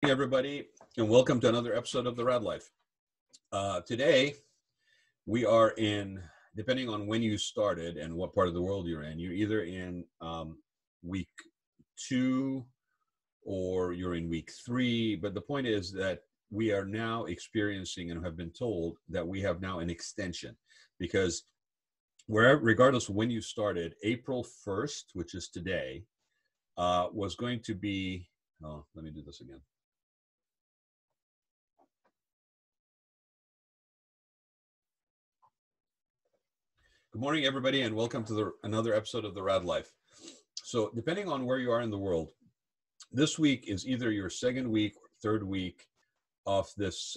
Hey everybody, and welcome to another episode of the Raad Life. Today, we are in, depending on when you started and what part of the world you're either in week 2 or you're in week 3. But the point is that we are now experiencing and have been told that we have now an extension, because regardless of when you started, April 1st, which is today, was going to be, let me do this again. Good morning, everybody, and welcome to another episode of the Raad Life. So depending on where you are in the world, this week is either your second week or third week of this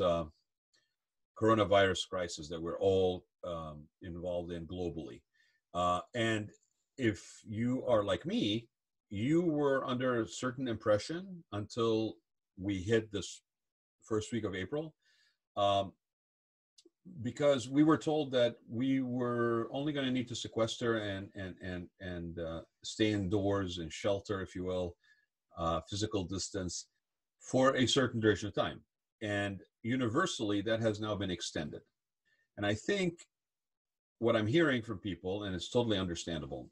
coronavirus crisis that we're all involved in globally. And if you are like me, you were under a certain impression until we hit this first week of April. Because we were told that we were only going to need to sequester and stay indoors and shelter, if you will, physical distance for a certain duration of time. And universally, that has now been extended. And I think what I'm hearing from people, and it's totally understandable,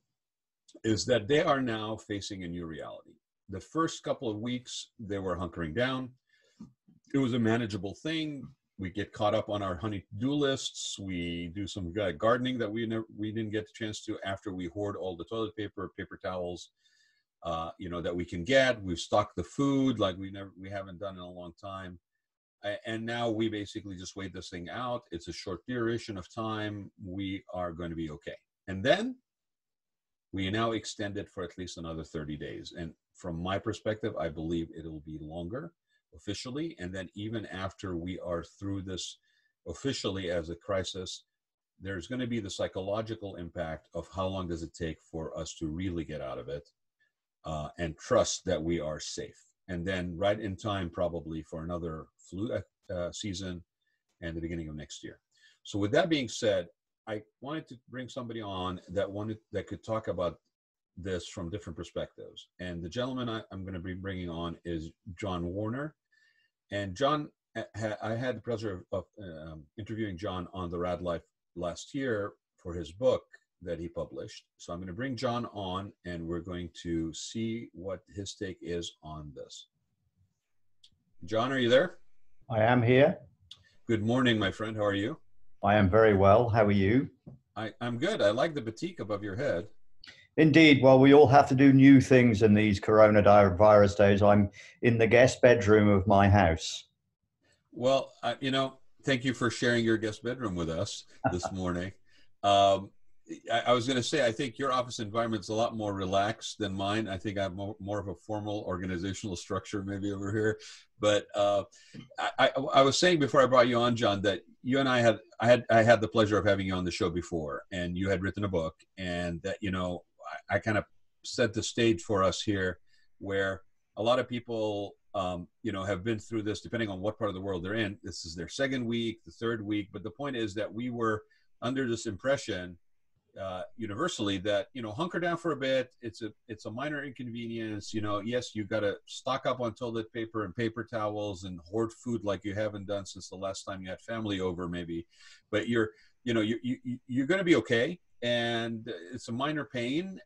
is that they are now facing a new reality. The first couple of weeks, they were hunkering down. It was a manageable thing. We get caught up on our honey-do lists. We do some gardening that we didn't get the chance to after we hoard all the toilet paper, paper towels, that we can get. We've stocked the food like we haven't done in a long time. And now we basically just wait this thing out. It's a short duration of time. We are going to be okay. And then we now extend it for at least another 30 days. And from my perspective, I believe it'll be longer officially. And then even after we are through this officially as a crisis, there's going to be the psychological impact of how long does it take for us to really get out of it and trust that we are safe. And then right in time, probably for another flu season and the beginning of next year. So with that being said, I wanted to bring somebody on that could talk about this from different perspectives. And the gentleman I'm going to be bringing on is Jon Warner. And Jon, I had the pleasure of interviewing Jon on the Raad Life last year for his book that he published. So I'm going to bring Jon on, and we're going to see what his take is on this. Jon, are you there? I am here. Good morning, my friend. How are you? I am very well. How are you? I'm good. I like the batik above your head. Indeed. Well, we all have to do new things in these coronavirus days. I'm in the guest bedroom of my house. Well, thank you for sharing your guest bedroom with us this morning. I was going to say, I think your office environment is a lot more relaxed than mine. I think I have more of a formal organizational structure maybe over here. But I was saying before I brought you on, Jon, that you and I had the pleasure of having you on the show before, and you had written a book, and that, I kind of set the stage for us here, where a lot of people, have been through this, depending on what part of the world they're in. This is their second week, the third week. But the point is that we were under this impression universally that, hunker down for a bit. It's a minor inconvenience. Yes, you've got to stock up on toilet paper and paper towels and hoard food like you haven't done since the last time you had family over, maybe. But you're going to be okay. And it's a minor pain.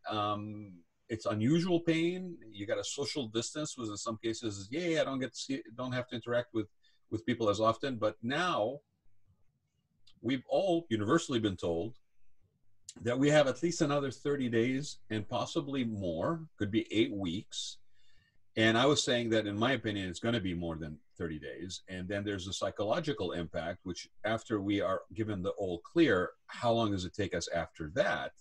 It's unusual pain. You got a social distance, which in some cases, I don't have to interact with people as often. But now we've all universally been told that we have at least another 30 days and possibly more, could be 8 weeks. And I was saying that, in my opinion, it's going to be more than 30 days. And then there's a psychological impact, which after we are given the all clear, how long does it take us after that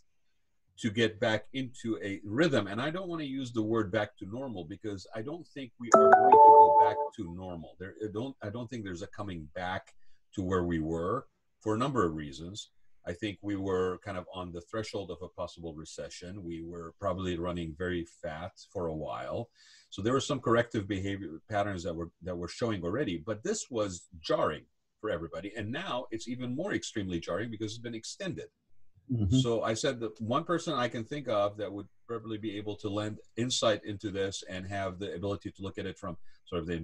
to get back into a rhythm? And I don't want to use the word back to normal, because I don't think we are going to go back to normal. I don't think there's a coming back to where we were for a number of reasons. I think we were kind of on the threshold of a possible recession. We were probably running very fat for a while. So there were some corrective behavior patterns that were showing already, but this was jarring for everybody. And now it's even more extremely jarring because it's been extended. Hmm. So I said that one person I can think of that would probably be able to lend insight into this and have the ability to look at it from sort of the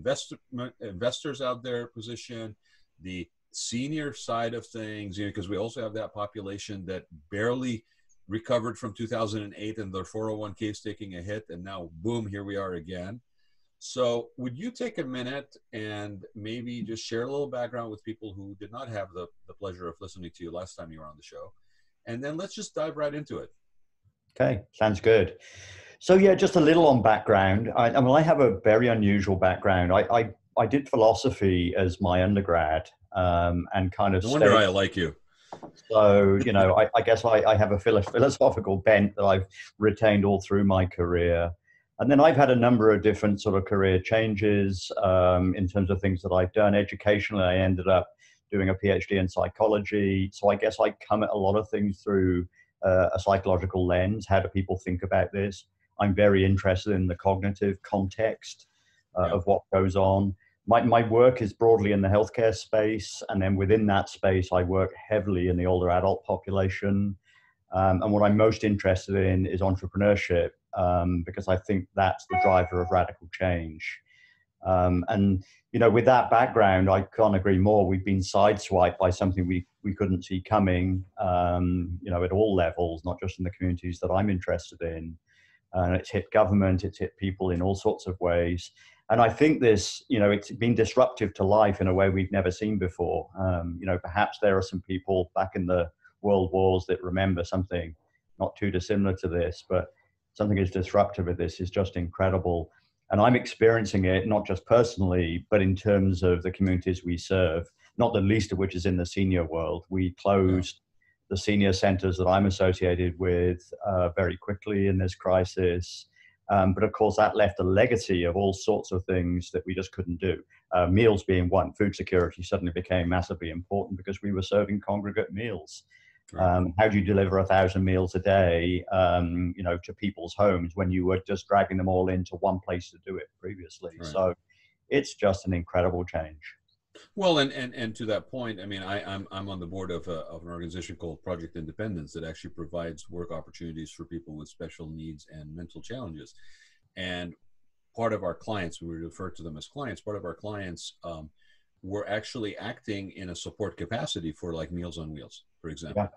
investors out there position, the senior side of things, because we also have that population that barely recovered from 2008 and their 401k is taking a hit, and now boom, here we are again. So would you take a minute and maybe just share a little background with people who did not have the pleasure of listening to you last time you were on the show? And then let's just dive right into it. Okay, sounds good. So yeah, just a little on background. I have a very unusual background. I did philosophy as my undergrad, and kind of No wonder stayed. I like you. So, I guess I have a philosophical bent that I've retained all through my career. And then I've had a number of different sort of career changes, in terms of things that I've done. Educationally, I ended up doing a PhD in psychology. So I guess I come at a lot of things through a psychological lens. How do people think about this? I'm very interested in the cognitive context Yeah. of what goes on. My work is broadly in the healthcare space, and then within that space, I work heavily in the older adult population. And what I'm most interested in is entrepreneurship, because I think that's the driver of radical change. And with that background, I can't agree more. We've been sideswiped by something we couldn't see coming, at all levels, not just in the communities that I'm interested in. And it's hit government, it's hit people in all sorts of ways. And I think this, it's been disruptive to life in a way we've never seen before. Perhaps there are some people back in the world wars that remember something not too dissimilar to this, but something as disruptive as this is just incredible. And I'm experiencing it not just personally, but in terms of the communities we serve, not the least of which is in the senior world. We Yeah. closed the senior centers that I'm associated with very quickly in this crisis. But of course, that left a legacy of all sorts of things that we just couldn't do. Meals being one, food security suddenly became massively important because we were serving congregate meals. Right. How do you deliver 1,000 meals a day, to people's homes when you were just dragging them all into one place to do it previously? Right. So it's just an incredible change. Well, and to that point, I mean, I'm on the board of an organization called Project Independence that actually provides work opportunities for people with special needs and mental challenges. And part of our clients, we refer to them as clients, part of our clients were actually acting in a support capacity for like Meals on Wheels, for example. Yeah,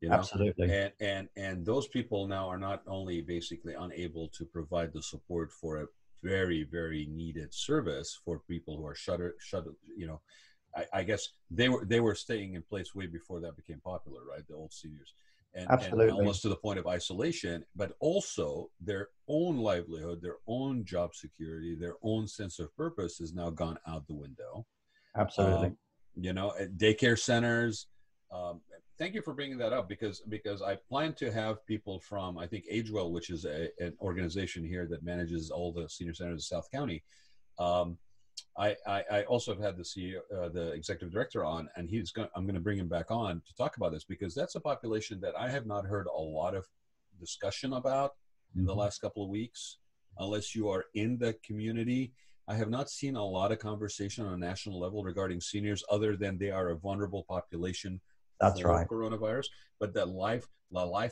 You know, absolutely. and those people now are not only basically unable to provide the support for a very, very needed service for people who are shuttered. I guess they were staying in place way before that became popular, right? The old seniors, and Absolutely. almost to the point of isolation, but also their own livelihood, their own job security, their own sense of purpose has now gone out the window. Absolutely. um, at daycare centers. Thank you for bringing that up because I plan to have people from, I think, Agewell, which is an organization here that manages all the senior centers in South County. Um, I also have had the CEO, the executive director on, and I'm going to bring him back on to talk about this because that's a population that I have not heard a lot of discussion about in the Mhm. last couple of weeks, unless you are in the community. I have not seen a lot of conversation on a national level regarding seniors, other than they are a vulnerable population That's for right. coronavirus. But the life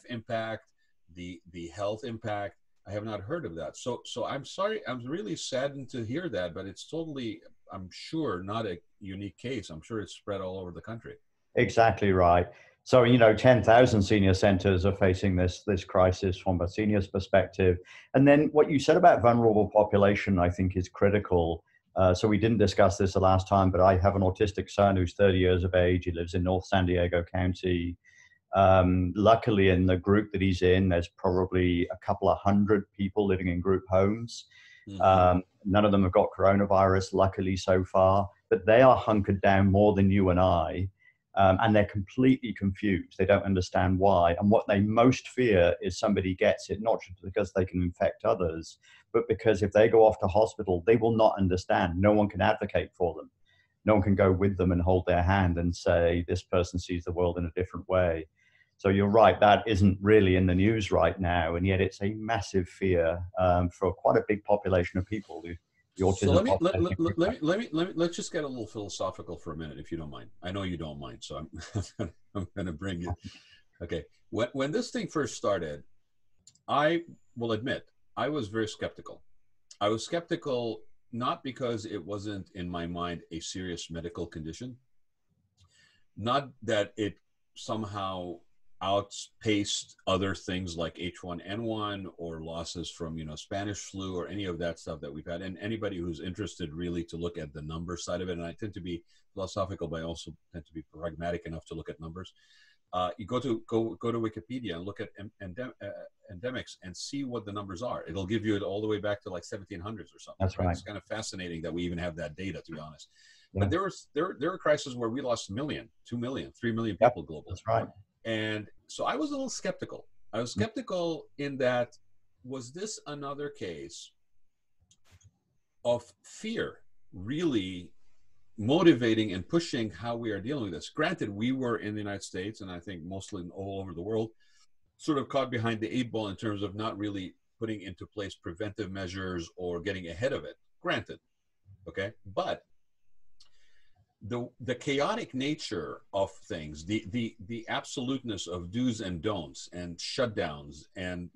impact, the health impact, I have not heard of that. So I'm sorry, I'm really saddened to hear that, but it's totally, I'm sure, not a unique case. I'm sure it's spread all over the country. Exactly right. So, 10,000 senior centers are facing this crisis from a senior's perspective. And then what you said about vulnerable population, I think, is critical. So we didn't discuss this the last time, but I have an autistic son who's 30 years of age. He lives in North San Diego County. Luckily, in the group that he's in, there's probably a couple of hundred people living in group homes. Mm-hmm. None of them have got coronavirus, luckily so far, but they are hunkered down more than you and I. And they're completely confused. They don't understand why. And what they most fear is somebody gets it, not just because they can infect others, but because if they go off to hospital, they will not understand. No one can advocate for them. No one can go with them and hold their hand and say, this person sees the world in a different way. So you're right, that isn't really in the news right now. And yet it's a massive fear, for quite a big population of people. The So autism let me let, population. let's just get a little philosophical for a minute, if you don't mind. I know you don't mind, so I'm I'm going to bring it. Okay. When this thing first started, I will admit I was very skeptical. I was skeptical not because it wasn't in my mind a serious medical condition, not that it somehow outpaced other things like H1N1 or losses from, Spanish flu or any of that stuff that we've had. And anybody who's interested really to look at the number side of it, and I tend to be philosophical, but I also tend to be pragmatic enough to look at numbers. You go to Wikipedia and look at endemics and see what the numbers are. It'll give you it all the way back to like 1700s or something. That's right. It's kind of fascinating that we even have that data, to be honest. Yeah. But there were crises where we lost 1 million, 2 million, 3 million people globally. That's right. And so I was a little skeptical. I was skeptical in that, was this another case of fear really motivating and pushing how we are dealing with this? Granted, we were in the United States, and I think mostly all over the world, sort of caught behind the 8 ball in terms of not really putting into place preventive measures or getting ahead of it. Granted, okay, but the chaotic nature of things, the absoluteness of do's and don'ts and shutdowns, and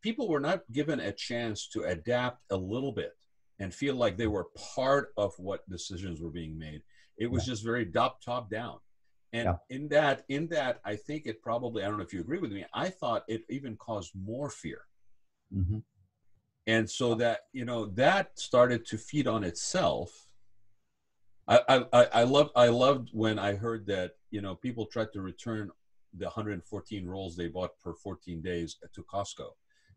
people were not given a chance to adapt a little bit and feel like they were part of what decisions were being made. It was just very top down. And in that, I think it probably, I don't know if you agree with me, I thought it even caused more fear. Mm-hmm. And so that, that started to feed on itself. I loved when I heard that, people tried to return the 114 rolls they bought per 14 days to Costco,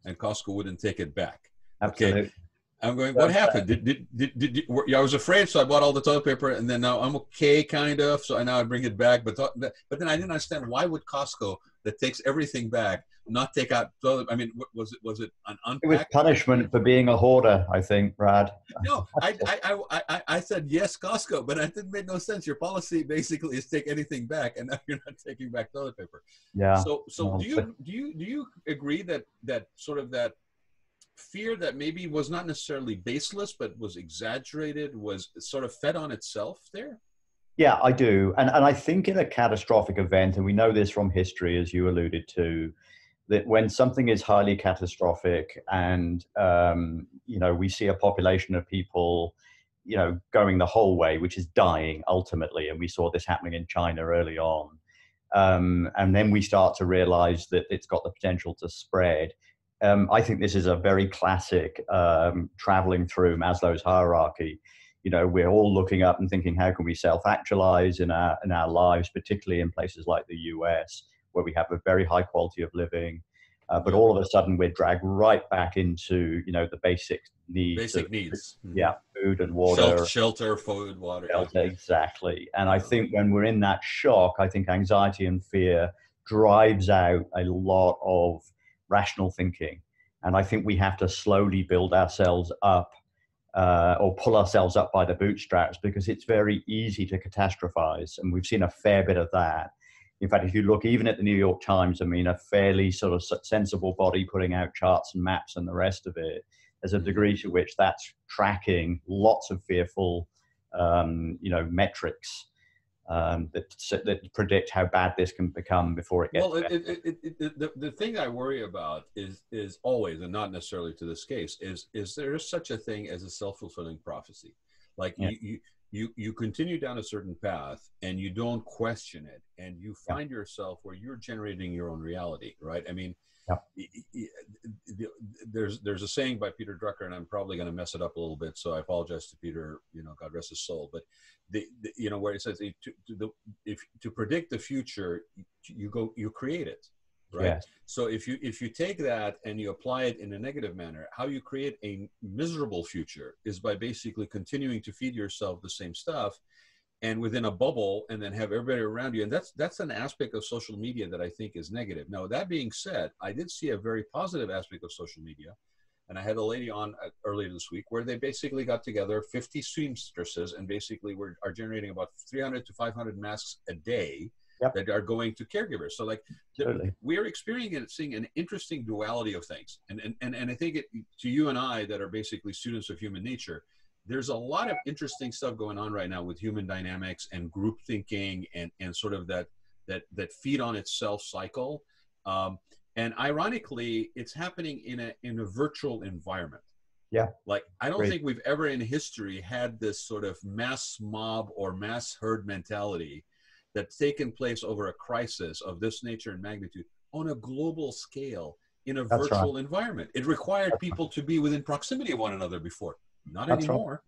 and Costco wouldn't take it back. Absolutely. Okay. I'm going, what happened? I was afraid, so I bought all the toilet paper, and then now I'm okay, kind of. So now I bring it back, but then I didn't understand, why would Costco, that takes everything back, not take out toilet? I mean, was it an unpack? It was punishment for being a hoarder, I think, Brad. No, I said yes, Costco, but it didn't make no sense. Your policy basically is take anything back, and now you're not taking back toilet paper. Yeah. So do you agree that sort of that fear that maybe was not necessarily baseless, but was exaggerated, was sort of fed on itself there? Yeah, I do. And I think in a catastrophic event, and we know this from history, as you alluded to, that when something is highly catastrophic and, we see a population of people, going the whole way, which is dying ultimately. And we saw this happening in China early on. And then we start to realize that it's got the potential to spread. I think this is a very classic traveling through Maslow's hierarchy. We're all looking up and thinking, how can we self-actualize in our lives, particularly in places like the US, where we have a very high quality of living. But all of a sudden, we're dragged right back into, the basic needs. Basic needs. Mm-hmm. Yeah, food and water. Shelter, food, water. Shelter, exactly. And I think when we're in that shock, I think anxiety and fear drives out a lot of rational thinking. And I think we have to slowly build ourselves up or pull ourselves up by the bootstraps, because it's very easy to catastrophize. And we've seen a fair bit of that. In fact, if you look even at the New York Times, I mean, a fairly sort of sensible body putting out charts and maps and the rest of it, there's a degree to which that's tracking lots of fearful, metrics that predict how bad this can become before it gets better. The thing I worry about is always, and not necessarily to this case, is there is such a thing as a self-fulfilling prophecy. Like you continue down a certain path and you don't question it, and you find yourself where you're generating your own reality, right? I mean, there's a saying by Peter Drucker, and I'm probably going to mess it up a little bit, so I apologize to Peter, God rest his soul, but where it says to predict the future, you create it, right? Yes. So if you take that and you apply it in a negative manner, how you create a miserable future is by basically continuing to feed yourself the same stuff, and within a bubble, and then have everybody around you. And that's an aspect of social media that I think is negative. Now, that being said, I did see a very positive aspect of social media. And I had a lady on earlier this week where they basically got together 50 seamstresses and basically are generating about 300 to 500 masks a day that are going to caregivers. So like we're experiencing an interesting duality of things. And I think to you and I that are basically students of human nature, there's a lot of interesting stuff going on right now with human dynamics and group thinking and sort of that that feed on itself cycle. And ironically, it's happening in a virtual environment. Yeah. Like, I don't Great. think we've ever in history had this sort of mass mob or mass herd mentality that's taken place over a crisis of this nature and magnitude on a global scale in a That's right. virtual environment. It required people to be within proximity of one another before. Not That's right. anymore.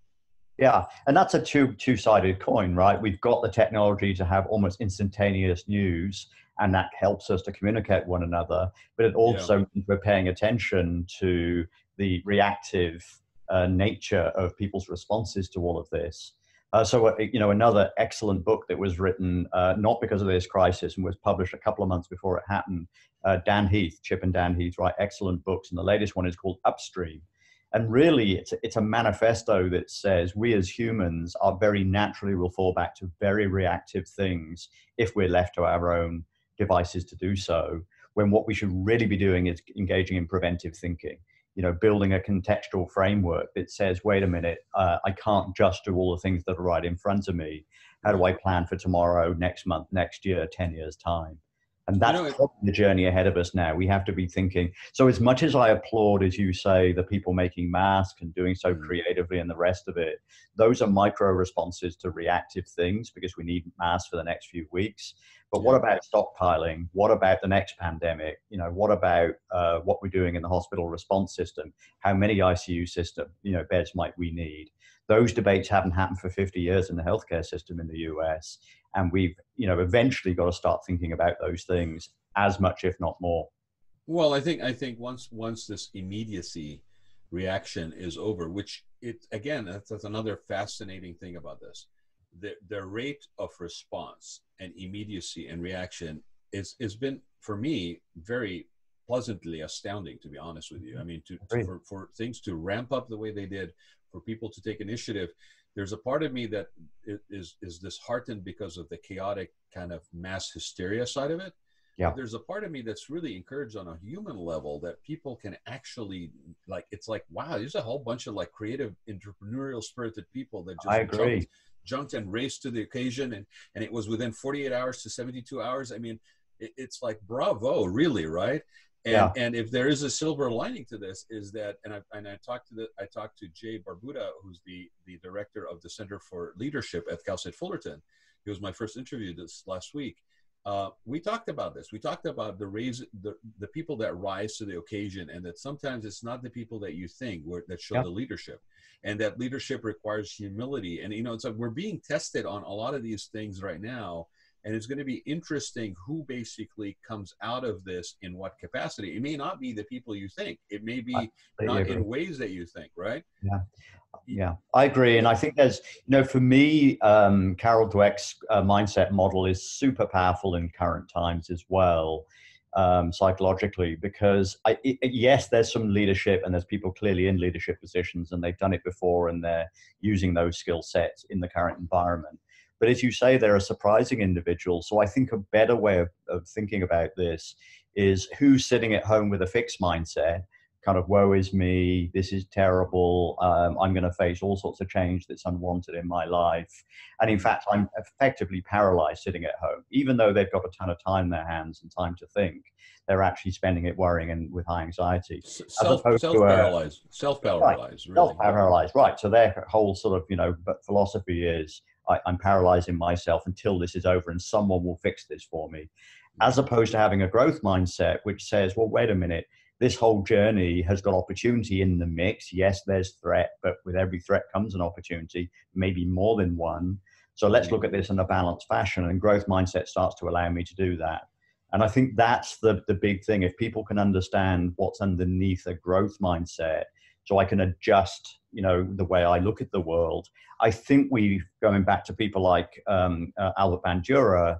Yeah, and that's a two-sided coin, right? We've got the technology to have almost instantaneous news, and that helps us to communicate one another. But it Yeah. also means we're paying attention to the reactive nature of people's responses to all of this. Another excellent book that was written not because of this crisis and was published a couple of months before it happened. Chip and Dan Heath write excellent books, and the latest one is called Upstream. And really, it's a manifesto that says we as humans are very naturally will fall back to very reactive things if we're left to our own devices to do so, when what we should really be doing is engaging in preventive thinking. Building a contextual framework that says, wait a minute, I can't just do all the things that are right in front of me. How do I plan for tomorrow, next month, next year, 10 years time? And that's probably the journey ahead of us now. We have to be thinking. So as much as I applaud, as you say, the people making masks and doing so creatively and the rest of it, those are micro responses to reactive things because we need masks for the next few weeks. But what about stockpiling? What about the next pandemic? What about what we're doing in the hospital response system? How many ICU beds might we need? Those debates haven't happened for 50 years in the healthcare system in the US. And we've, eventually got to start thinking about those things as much, if not more. Well, I think once this immediacy reaction is over, which that's another fascinating thing about this. The rate of response and immediacy and reaction has been, for me, very pleasantly astounding, to be honest with you. I mean, for things to ramp up the way they did, for people to take initiative. There's a part of me that is disheartened because of the chaotic kind of mass hysteria side of it. Yeah. But there's a part of me that's really encouraged on a human level that people can actually, like, it's like, wow, there's a whole bunch of like creative, entrepreneurial spirited people that just jumped and raced to the occasion. And it was within 48 hours to 72 hours. I mean, it's like, bravo, really, right? And if there is a silver lining to this, is that, and I talked to Jay Barbuda, who's the director of the Center for Leadership at Cal State Fullerton. He was my first interview this last week. We talked about this. We talked about the people that rise to the occasion, and that sometimes it's not the people that you think that show the leadership, and that leadership requires humility. And it's like we're being tested on a lot of these things right now. And it's going to be interesting who basically comes out of this in what capacity. It may not be the people you think. It may be not in ways that you think, right? Yeah, I agree. And I think there's, for me, Carol Dweck's mindset model is super powerful in current times as well, psychologically, because yes, there's some leadership and there's people clearly in leadership positions and they've done it before and they're using those skill sets in the current environment. But as you say, there are surprising individuals. So I think a better way of thinking about this is who's sitting at home with a fixed mindset, kind of woe is me, this is terrible, I'm going to face all sorts of change that's unwanted in my life. And in fact, I'm effectively paralyzed sitting at home. Even though they've got a ton of time in their hands and time to think, they're actually spending it worrying and with high anxiety. Self-paralyzed. Self-paralyzed, really. Self-paralyzed, right. So their whole sort of, philosophy is, I'm paralyzing myself until this is over and someone will fix this for me. As opposed to having a growth mindset, which says, well, wait a minute, this whole journey has got opportunity in the mix. Yes, there's threat, but with every threat comes an opportunity, maybe more than one. So let's look at this in a balanced fashion, and growth mindset starts to allow me to do that. And I think that's the big thing. If people can understand what's underneath a growth mindset, so I can adjust, the way I look at the world. I think going back to people like Albert Bandura,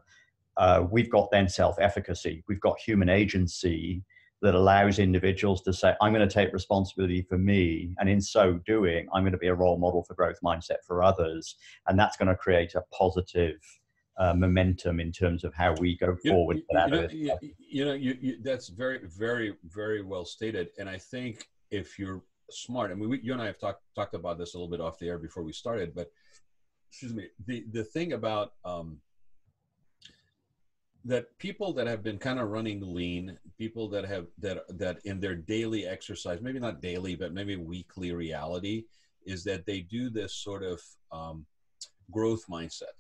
we've got then self-efficacy. We've got human agency that allows individuals to say, I'm going to take responsibility for me. And in so doing, I'm going to be a role model for growth mindset for others. And that's going to create a positive momentum in terms of how we go forward. That's very, very, very well stated. And I think if you're smart, I mean, you and I have talked about this a little bit off the air before we started, but excuse me, the thing about that people that have been kind of running lean, people that have that in their daily exercise, maybe not daily, but maybe weekly reality, is that they do this sort of growth mindset.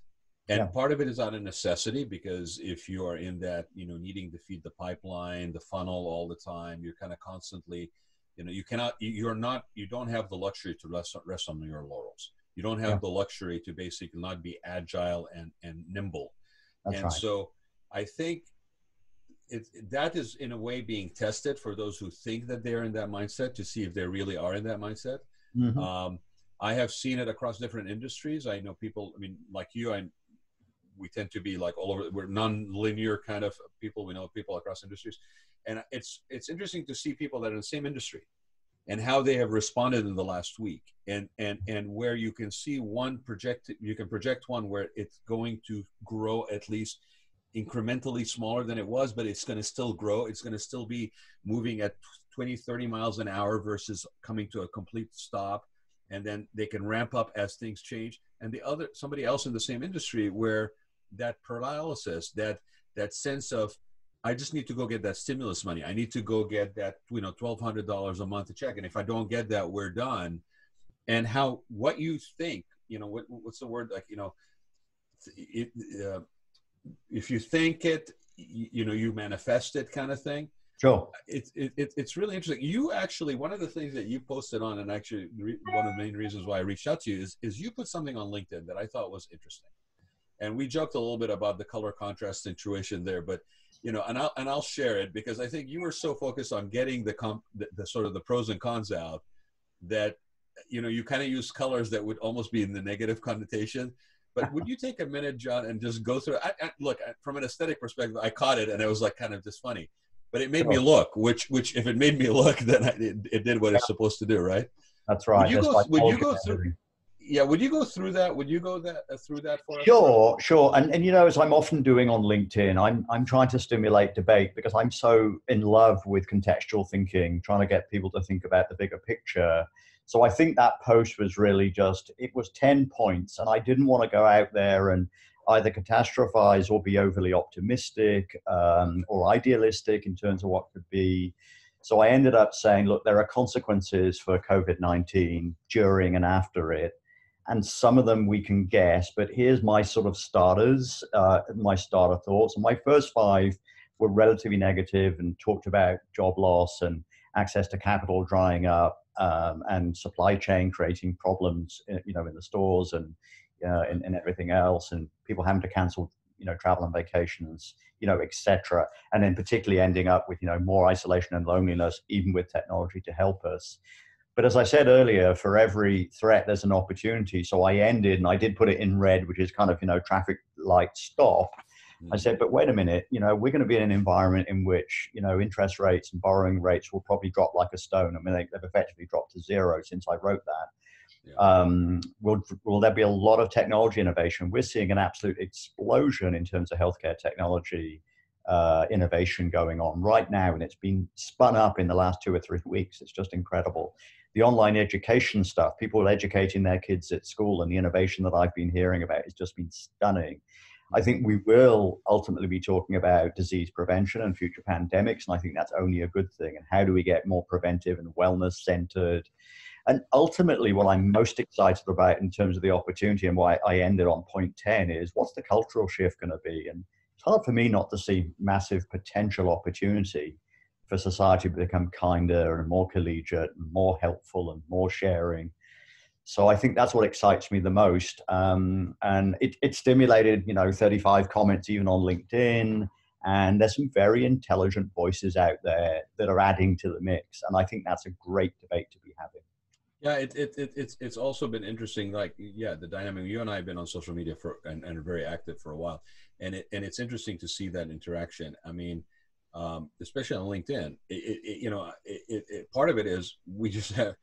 Yeah, And part of it is out of necessity, because if you are in that, needing to feed the pipeline, the funnel all the time, you're kind of constantly, you cannot, you don't have the luxury to rest on your laurels. You don't yeah, have the luxury to basically not be agile and nimble. that's And right. so I think that is in a way being tested for those who think that they're in that mindset, to see if they really are in that mindset. Hmm. Um, I have seen it across different industries. I know people, I mean, like you, we tend to be like all over, we're non-linear kind of people. We know people across industries. And it's interesting to see people that are in the same industry and how they have responded in the last week, and where you can see you can project one where it's going to grow at least incrementally smaller than it was, but it's going to still grow. It's going to still be moving at 20, 30 miles an hour versus coming to a complete stop. And then they can ramp up as things change. And somebody else in the same industry where that paralysis, that sense of, I just need to go get that stimulus money. I need to go get that, $1,200 a month to check. And if I don't get that, we're done. And what you think, what's the word? Like, it, uh, if you think it, you manifest it, kind of thing. Sure. It's really interesting. You actually, one of the things that you posted on, and actually one of the main reasons why I reached out to you is you put something on LinkedIn that I thought was interesting. And we joked a little bit about the color contrast situation there, but and I'll share it, because I think you were so focused on getting the sort of the pros and cons out, that you kind of use colors that would almost be in the negative connotation. But would you take a minute, John, and just go through? Look, from an aesthetic perspective, I caught it, and it was like kind of just funny, but it made me Sure. look. Which if it made me look, then it did what Yeah, it's supposed to do, right? that's Would right. you There's go? Would you psychology go of through? everything. Yeah, would you go through that? Would you go through that for us? Sure, sure. And as I'm often doing on LinkedIn, I'm trying to stimulate debate because I'm so in love with contextual thinking, trying to get people to think about the bigger picture. So I think that post was really just, it was 10 points, and I didn't want to go out there and either catastrophize or be overly optimistic or idealistic in terms of what could be. So I ended up saying, look, there are consequences for COVID-19 during and after it, and some of them we can guess, but here's my sort of my starter thoughts. And my first five were relatively negative and talked about job loss and access to capital drying up, and supply chain creating problems, in the stores and in everything else, and people having to cancel, travel and vacations, etc. And then particularly ending up with, more isolation and loneliness, even with technology to help us. But as I said earlier, for every threat, there's an opportunity. So I ended, and I did put it in red, which is kind of, traffic light stop. I Mm-hmm. said, but wait a minute, we're going to be in an environment in which, interest rates and borrowing rates will probably drop like a stone. I mean, they've effectively dropped to zero since I wrote Yeah. that. Will there be a lot of technology innovation? We're seeing an absolute explosion in terms of healthcare technology innovation going on right now, and it's been spun up in the last 2 or 3 weeks. It's just incredible. The online education stuff, people educating their kids at school, and the innovation that I've been hearing about has just been stunning. I Mm-hmm. think we will ultimately be talking about disease prevention and future pandemics, and I think that's only a good thing. And how do we get more preventive and wellness centered? And ultimately, what I'm most excited about in terms of the opportunity, and why I ended on point 10, is what's the cultural shift going to be? And it's hard for me not to see massive potential opportunity for society to become kinder and more collegiate and more helpful and more sharing. So I think that's what excites me the most. And it stimulated, 35 comments even on LinkedIn. And there's some very intelligent voices out there that are adding to the mix. And I think that's a great debate to be having. Yeah, it's also been interesting. Like, yeah, the dynamic. You and I have been on social media and are very active for a while, and it's interesting to see that interaction. I mean, especially on LinkedIn. Part of it is we just have,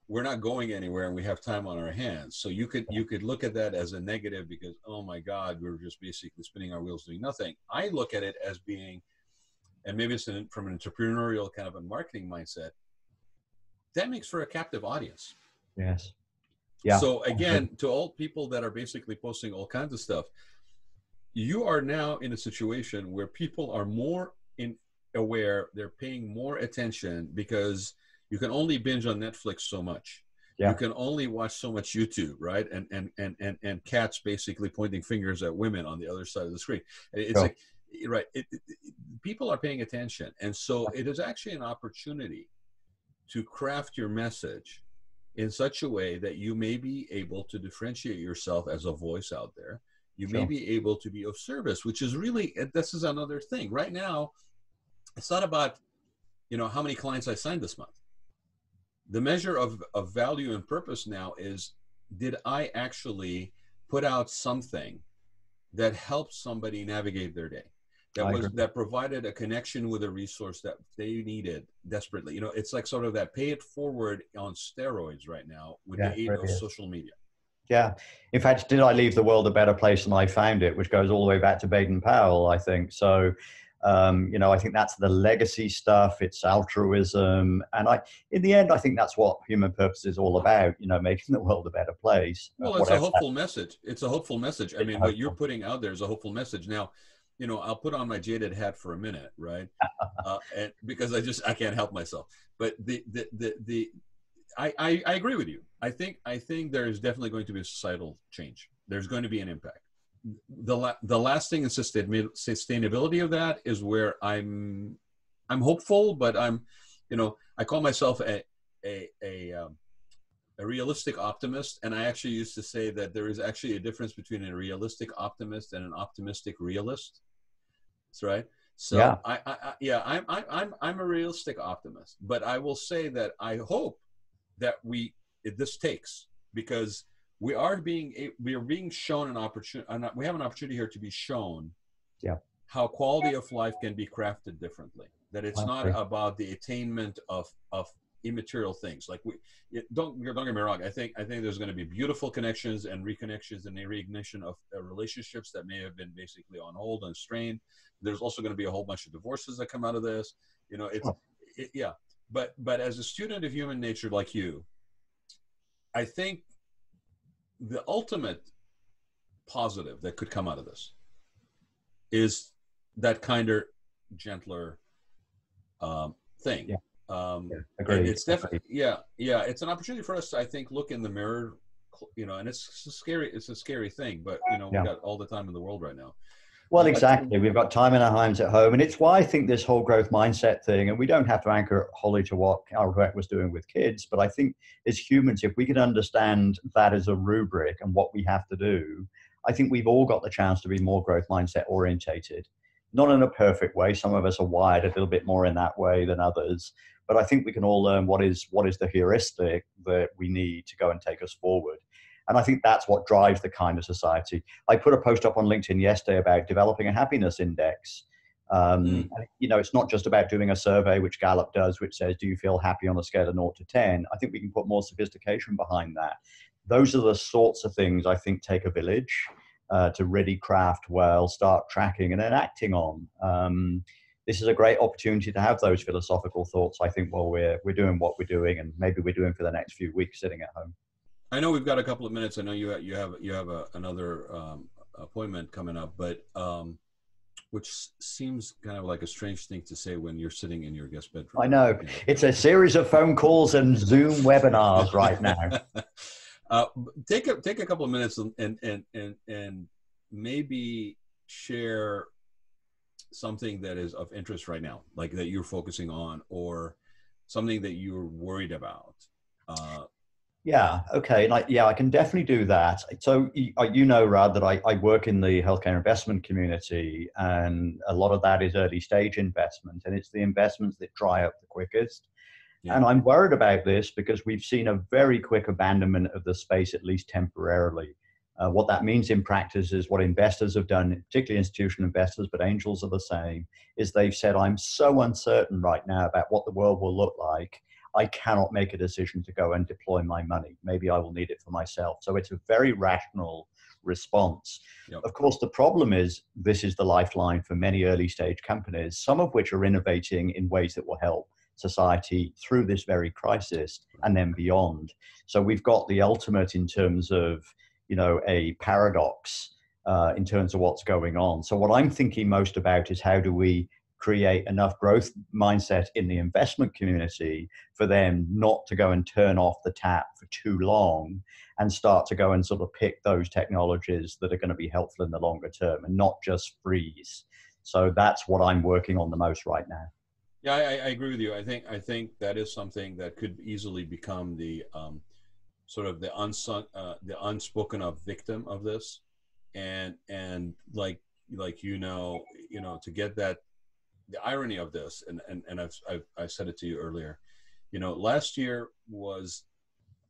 we're not going anywhere and we have time on our hands. So you could look at that as a negative because, oh my God, we're just basically spinning our wheels doing nothing. I look at it as being, and maybe it's from an entrepreneurial kind of a marketing mindset, that makes for a captive audience. Yes. Yeah. So again, to all people that are basically posting all kinds of stuff, you are now in a situation where people are more aware, they're paying more attention, because you can only binge on Netflix so much. You Yeah, can only watch so much YouTube, right? And cats basically pointing fingers at women on the other side of the screen. It's sure. like, right, people are paying attention, and so it is actually an opportunity to craft your message in such a way that you may be able to differentiate yourself as a voice out there. You may Sure. be able to be of service, which is really, this is another thing right now. It's not about, how many clients I signed this month. The measure of value and purpose now is, did I actually put out something that helped somebody navigate their day, I agree. that provided a connection with a resource that they needed desperately. It's like sort of that pay it forward on steroids right now with Yeah, the it aid of really is. social media. Yeah. In fact, did I leave the world a better place than I found it, which goes all the way back to Baden-Powell, I think. So, I think that's the legacy stuff. It's altruism. And in the end, I think that's what human purpose is all about, making the world a better place, Well, it's a whatever that hopeful message. It's a hopeful message. I is. mean, what you're Hopeful. putting out there is a hopeful message. Now, I'll put on my jaded hat for a minute, right? And because I can't help myself. But I agree with you. I think there is definitely going to be a societal change. There's going to be an impact. The lasting and sustainability of that is where I'm hopeful, but I call myself a realistic optimist, and I actually used to say that there is actually a difference between a realistic optimist and an optimistic realist. That's right. Yeah. So yeah, I'm a realistic optimist, but I will say that I hope that this takes, because we are being shown an opportunity. We have an opportunity here to be shown Yeah. how quality of life can be crafted differently. That it's I not agree. about the attainment of immaterial things. Like don't get me wrong. I think there's going to be beautiful connections and reconnections and reignition of relationships that may have been basically on hold and strained. There's also going to be a whole bunch of divorces that come out of this. Sure. Yeah. But as a student of human nature like you, I think the ultimate positive that could come out of this is that kinder, gentler thing. Yeah. Yeah. And Agreed. it's definitely, yeah, it's an opportunity for us to, I think, look in the mirror, and it's a scary thing, but we Yeah. got all the time in the world right now. Well, But exactly. We've got time in our hands at home. And it's why I think this whole growth mindset thing, and we don't have to anchor it wholly to what Albert was doing with kids, but I think as humans, if we can understand that as a rubric and what we have to do, I think we've all got the chance to be more growth mindset orientated. Not in a perfect way. Some of us are wired a little bit more in that way than others. But I think we can all learn what is the heuristic that we need to go and take us forward. And I think that's what drives the kind of society. I put a post up on LinkedIn yesterday about developing a happiness index. mm, It's not just about doing a survey, which Gallup does, which says, do you feel happy on a scale of 0 to 10? I think we can put more sophistication behind that. Those are the sorts of things I think take a village to really craft well, start tracking and then acting on. This is a great opportunity to have those philosophical thoughts, I think, while we're doing what we're doing, and maybe we're doing for the next few weeks sitting at home. I know we've got a couple of minutes. I know you have another appointment coming up, but which seems kind of like a strange thing to say when you're sitting in your guest bedroom. I know. It's a series of phone calls and Zoom webinars right now. uh, take a couple of minutes and maybe share something that is of interest right now, like that you're focusing on, or something that you're worried about. Yeah. Okay. I can definitely do that. So, Raad, that I work in the healthcare investment community, and a lot of that is early stage investment, and it's the investments that dry up the quickest. Yeah. And I'm worried about this because we've seen a very quick abandonment of the space, at least temporarily. What that means in practice is what investors have done, particularly institutional investors, but angels are the same, is they've said, I'm so uncertain right now about what the world will look like. I cannot make a decision to go and deploy my money. Maybe I will need it for myself. So it's a very rational response. Yep. Of course, the problem is this is the lifeline for many early stage companies, some of which are innovating in ways that will help society through this very crisis and then beyond. So we've got the ultimate in terms of, a paradox. in terms of what's going on. So what I'm thinking most about is how do we create enough growth mindset in the investment community for them not to go and turn off the tap for too long and start to go and sort of pick those technologies that are going to be helpful in the longer term and not just freeze. So that's what I'm working on the most right now. Yeah, I agree with you. I think that is something that could easily become the sort of the unsung, the unspoken of victim of this, and like to get that, the irony of this, and I've said it to you earlier. Last year was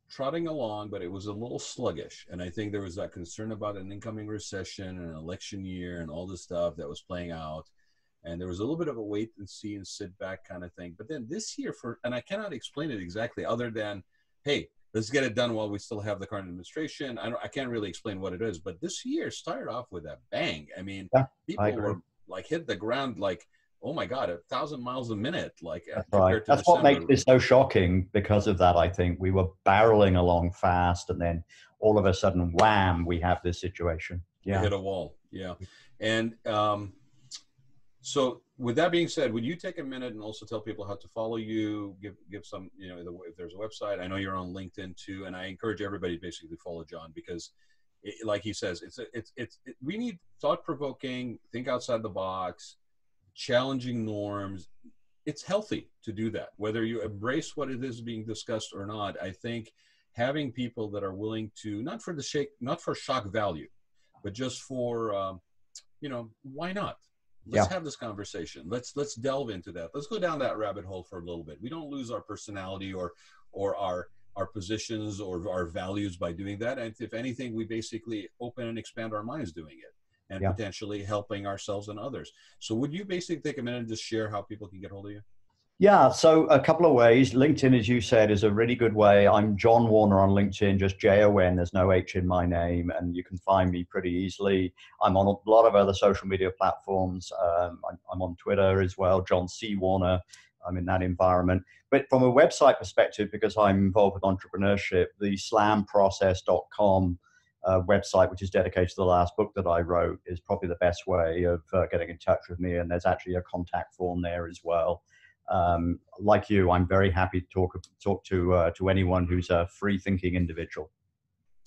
trotting along, but it was a little sluggish, and I think there was that concern about an incoming recession and an election year and all this stuff that was playing out. And there was a little bit of a wait and see and sit back kind of thing. But then this year, and I cannot explain it exactly other than, hey, let's get it done while we still have the current administration. I can't really explain what it is, but this year started off with a bang. I mean, Yeah, people were like hit the ground like, oh my God, 1,000 miles a minute, like that's compared right. to That's what December. makes it so shocking because of that. I think we were barreling along fast, and then all of a sudden, wham, we have this situation. Yeah, we hit a wall. Yeah, and so with that being said, would you take a minute and also tell people how to follow you, give some, if there's a website. I know you're on LinkedIn too, and I encourage everybody to basically follow Jon because, like he says, we need thought-provoking, think outside the box, challenging norms. It's healthy to do that, whether you embrace what it is being discussed or not. I think having people that are willing to, not for shock value, but just for, why not? Let's have this conversation. Let's delve into that. Let's go down that rabbit hole for a little bit. We don't lose our personality or our positions or our values by doing that. And if anything, we basically open and expand our minds doing it and potentially helping ourselves and others. So would you basically take a minute and just share how people can get hold of you? Yeah, so a couple of ways. LinkedIn, as you said, is a really good way. I'm Jon Warner on LinkedIn, just Jon. There's no H in my name, and you can find me pretty easily. I'm on a lot of other social media platforms. I'm on Twitter as well, Jon C. Warner. I'm in that environment. But from a website perspective, because I'm involved with entrepreneurship, the slamprocess.com website, which is dedicated to the last book that I wrote, is probably the best way of getting in touch with me. And there's actually a contact form there as well. Like you, I'm very happy to talk to anyone who's a free-thinking individual.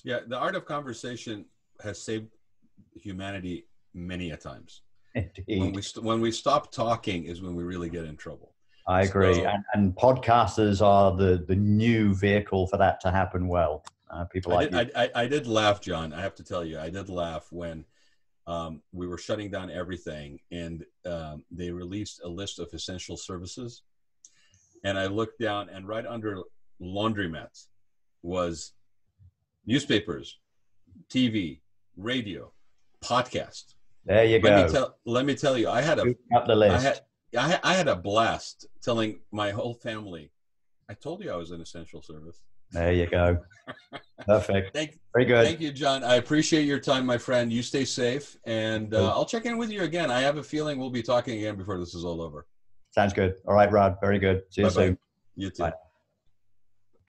Yeah, the art of conversation has saved humanity many a times. Indeed. When we stop talking is when we really get in trouble. I agree, So, and podcasters are the new vehicle for that to happen well. People like you. I did laugh, Jon. I have to tell you, I did laugh when we were shutting down everything, and they released a list of essential services. And I looked down, and right under laundromats was newspapers, TV, radio, podcast. There you go. Let me tell you, I had up the list. I had a blast telling my whole family. I told you I was an essential service. There you go. Perfect. Very good. Thank you, Jon. I appreciate your time, my friend. You stay safe, and I'll check in with you again. I have a feeling we'll be talking again before this is all over. Sounds good. All right, Raad. Very good. See you soon. You too. Bye.